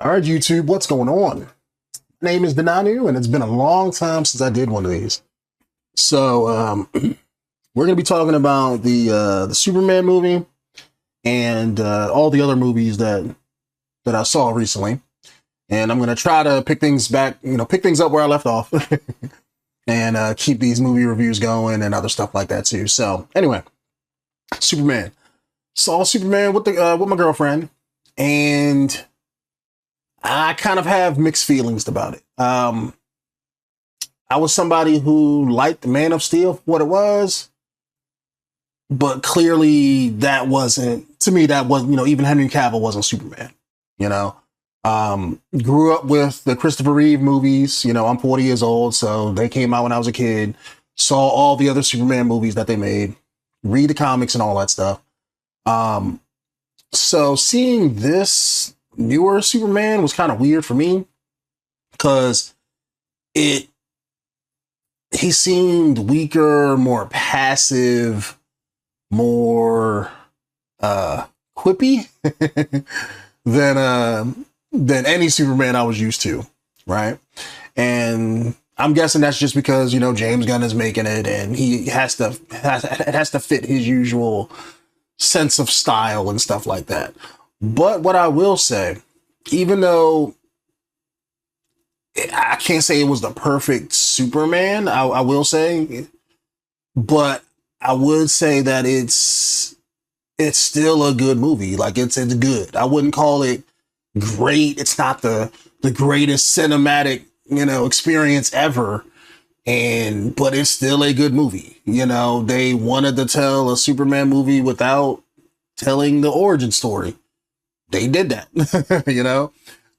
All right, YouTube, what's going on? My name is Denonu, and it's been a long time since I did one of these. So we're going to be talking about the Superman movie and all the other movies that I saw recently. And I'm going to try to pick things back, pick things up where I left off, and keep these movie reviews going and other stuff like that too. So anyway, Superman. Saw Superman with my girlfriend, and I kind of have mixed feelings about it. I was somebody who liked Man of Steel for what it was, but clearly that wasn't, to me, that wasn't, even Henry Cavill wasn't Superman, grew up with the Christopher Reeve movies. I'm 40 years old, so they came out when I was a kid, saw all the other Superman movies that they made, read the comics and all that stuff. So seeing this newer Superman was kind of weird for me because he seemed weaker, more passive, more quippy than any Superman I was used to, right? And I'm guessing that's just because James Gunn is making it, and it has to fit his usual sense of style and stuff like that. But what I will say, even though I can't say it was the perfect Superman, I will say, but I would say that it's still a good movie. Like it's good. I wouldn't call it great. It's not the greatest cinematic, experience ever. But it's still a good movie. They wanted to tell a Superman movie without telling the origin story. They did that.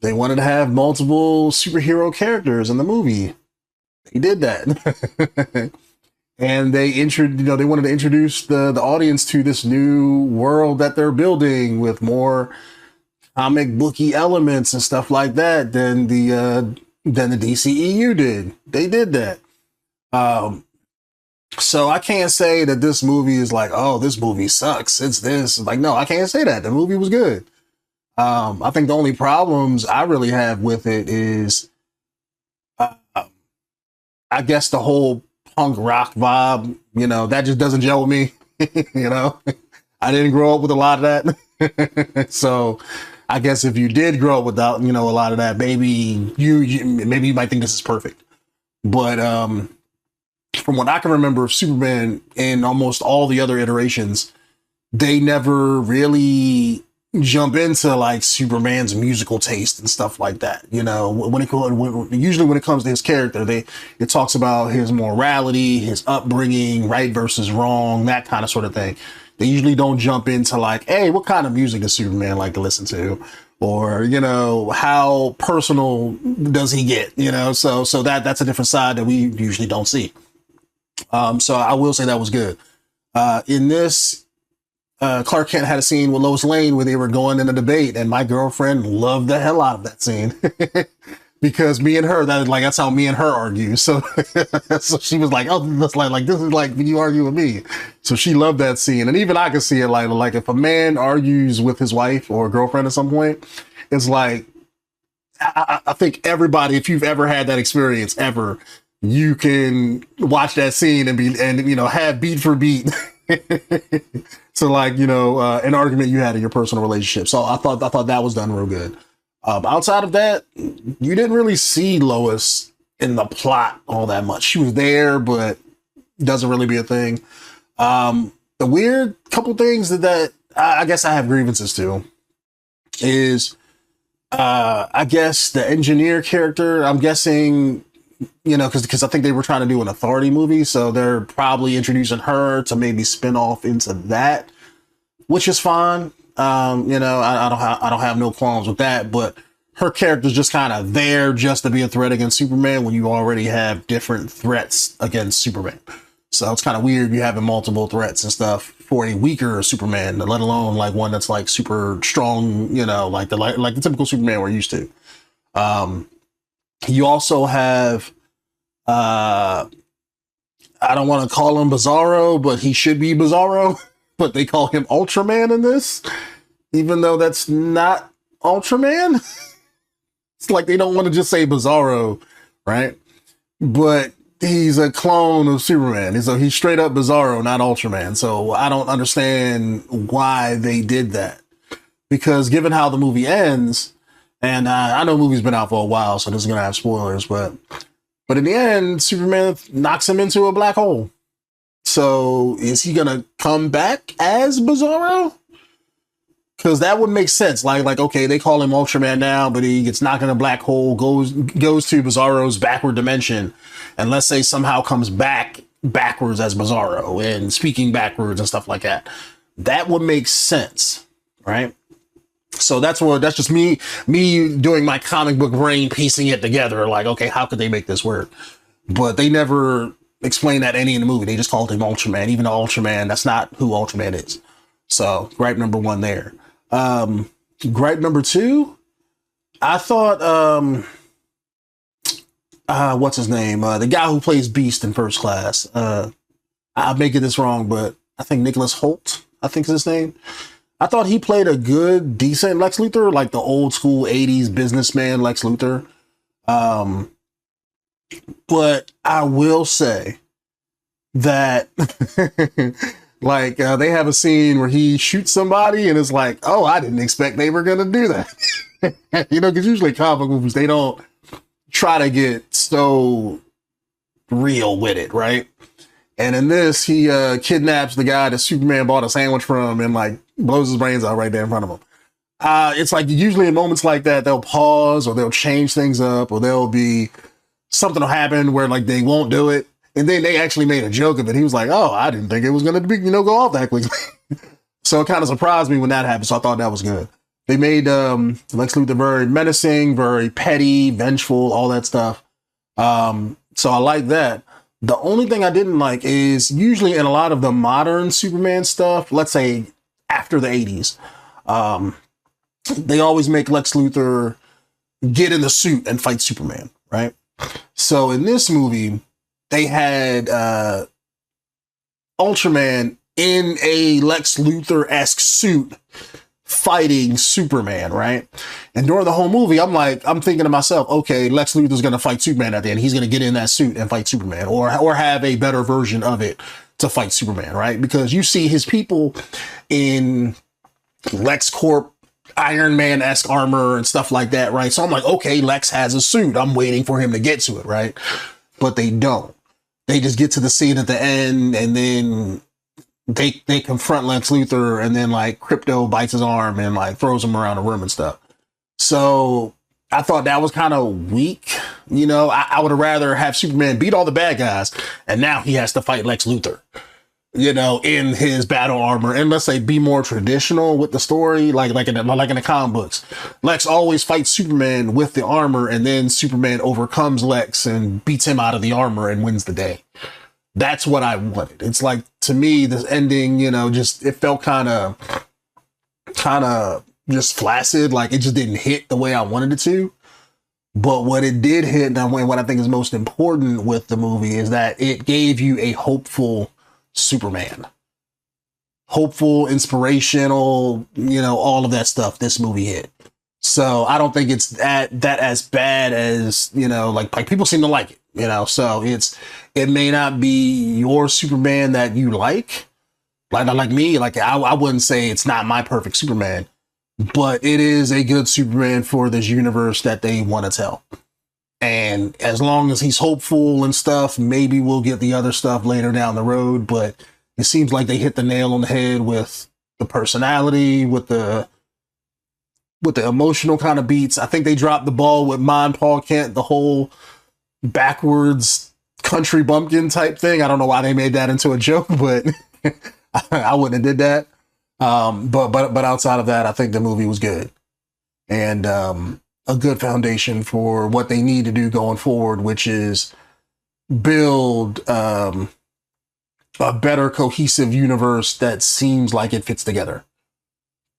They wanted to have multiple superhero characters in the movie. They did that. And they wanted to introduce the audience to this new world that they're building with more comic booky elements and stuff like that than the DCEU did. They did that. So I can't say that this movie is like, oh, this movie sucks, it's this. Like, no, I can't say that. The movie was good. I think the only problems I really have with it is, I guess the whole punk rock vibe, that just doesn't gel with me. I didn't grow up with a lot of that. So I guess if you did grow up without, a lot of that, maybe you might think this is perfect. But, from what I can remember of Superman in almost all the other iterations, they never really jump into like Superman's musical taste and stuff like that. Usually when it comes to his character, it talks about his morality, his upbringing, right versus wrong, that kind of sort of thing. They usually don't jump into like, hey, what kind of music does Superman like to listen to? Or, how personal does he get? So that's a different side that we usually don't see. So I will say that was good. In this, Clark Kent had a scene with Lois Lane where they were going in a debate, and my girlfriend loved the hell out of that scene because me and her, that's how me and her argue. So, so she was like, oh, this is like when you argue with me. So she loved that scene. And even I can see it like if a man argues with his wife or girlfriend at some point, it's like, I think everybody, if you've ever had that experience ever, you can watch that scene and have beat for beat. So an argument you had in your personal relationship. So I thought that was done real good. Outside of that, you didn't really see Lois in the plot all that much. She was there, but doesn't really be a thing. The weird couple things that I guess I have grievances to is, I guess the engineer character, I'm guessing, because I think they were trying to do an Authority movie, so they're probably introducing her to maybe spin off into that, which is fine. I don't have no qualms with that, but her character's just kind of there just to be a threat against Superman when you already have different threats against Superman. So it's kind of weird you having multiple threats and stuff for a weaker Superman, let alone like one that's like super strong, like the typical Superman we're used to. You also have, I don't want to call him Bizarro, but he should be Bizarro, but they call him Ultraman in this, even though that's not Ultraman. It's like they don't want to just say Bizarro, right? But he's a clone of Superman. So he's straight up Bizarro, not Ultraman. So I don't understand why they did that. Because given how the movie ends, and I know the movie's been out for a while, so this is going to have spoilers, but in the end, Superman knocks him into a black hole. So is he going to come back as Bizarro? Because that would make sense. Like, okay, they call him Ultraman now, but he gets knocked in a black hole, goes to Bizarro's backward dimension, and let's say somehow comes backwards as Bizarro and speaking backwards and stuff like that. That would make sense, right? So that's just me doing my comic book brain, piecing it together. Like, okay, how could they make this work? But they never explained that any in the movie. They just called him Ultraman. Even though Ultraman, that's not who Ultraman is. So gripe number one there. Gripe number two, I thought, what's his name? The guy who plays Beast in First Class. I'm making this wrong, but I think Nicholas Hoult, I think is his name. I thought he played a good, decent Lex Luthor, like the old school 80s businessman Lex Luthor. But I will say that like they have a scene where he shoots somebody and it's like, oh, I didn't expect they were going to do that. You know, because usually comic movies, they don't try to get so real with it, right? And in this, he kidnaps the guy that Superman bought a sandwich from and like blows his brains out right there in front of him. It's like usually in moments like that, they'll pause or they'll change things up or there'll be something will happen where like they won't do it. And then they actually made a joke of it. He was like, oh, I didn't think it was going to be, go off that quickly. So it kind of surprised me when that happened. So I thought that was good. They made Lex Luthor very menacing, very petty, vengeful, all that stuff. So I like that. The only thing I didn't like is usually in a lot of the modern Superman stuff, let's say after the 80s, they always make Lex Luthor get in the suit and fight Superman, right? So in this movie, they had Ultraman in a Lex Luthor-esque suit fighting Superman, right? And during the whole movie, I'm thinking to myself, okay, Lex Luthor's going to fight Superman at the end. He's going to get in that suit and fight Superman or have a better version of it to fight Superman, right? Because you see his people in LexCorp Iron Man-esque armor and stuff like that, right? So I'm like, okay, Lex has a suit. I'm waiting for him to get to it, right? But they don't. They just get to the scene at the end and then they confront Lex Luthor and then like Crypto bites his arm and like throws him around the room and stuff. So I thought that was kind of weak. You know, I would have rather have Superman beat all the bad guys and now he has to fight Lex Luthor, you know, in his battle armor. And let's say be more traditional with the story, like in the comic books. Lex always fights Superman with the armor and then Superman overcomes Lex and beats him out of the armor and wins the day. That's what I wanted. It's like, to me, this ending, you know, just, it felt kind of just flaccid. Like it just didn't hit the way I wanted it to. But what it did hit, and what I think is most important with the movie, is that it gave you a hopeful Superman. Hopeful, inspirational, you know, all of that stuff this movie hit. So I don't think it's that as bad as, you know, like people seem to like it, you know. So it may not be your Superman that you like me. Like I wouldn't say it's not my perfect Superman, but it is a good Superman for this universe that they want to tell. And as long as he's hopeful and stuff, maybe we'll get the other stuff later down the road. But it seems like they hit the nail on the head with the personality, with the emotional kind of beats. I think they dropped the ball with Paul Kent, the whole backwards country bumpkin type thing. I don't know why they made that into a joke, but I wouldn't have did that. But outside of that, I think the movie was good. And a good foundation for what they need to do going forward, which is build a better cohesive universe that seems like it fits together.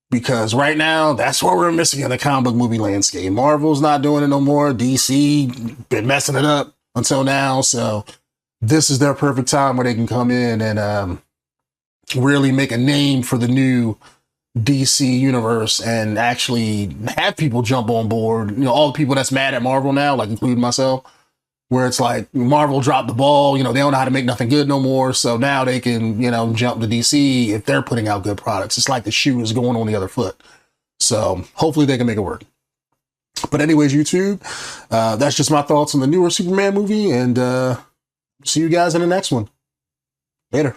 Because right now, that's what we're missing in the comic book movie landscape. Marvel's not doing it no more. DC been messing it up until now. So this is their perfect time where they can come in and really make a name for the new DC universe and actually have people jump on board. You know, all the people that's mad at Marvel now, like including myself, where it's like Marvel dropped the ball. You know, they don't know how to make nothing good no more. So now they can, you know, jump to DC if they're putting out good products. It's like the shoe is going on the other foot. So hopefully they can make it work. But anyways, YouTube, that's just my thoughts on the newer Superman movie, and see you guys in the next one. Later.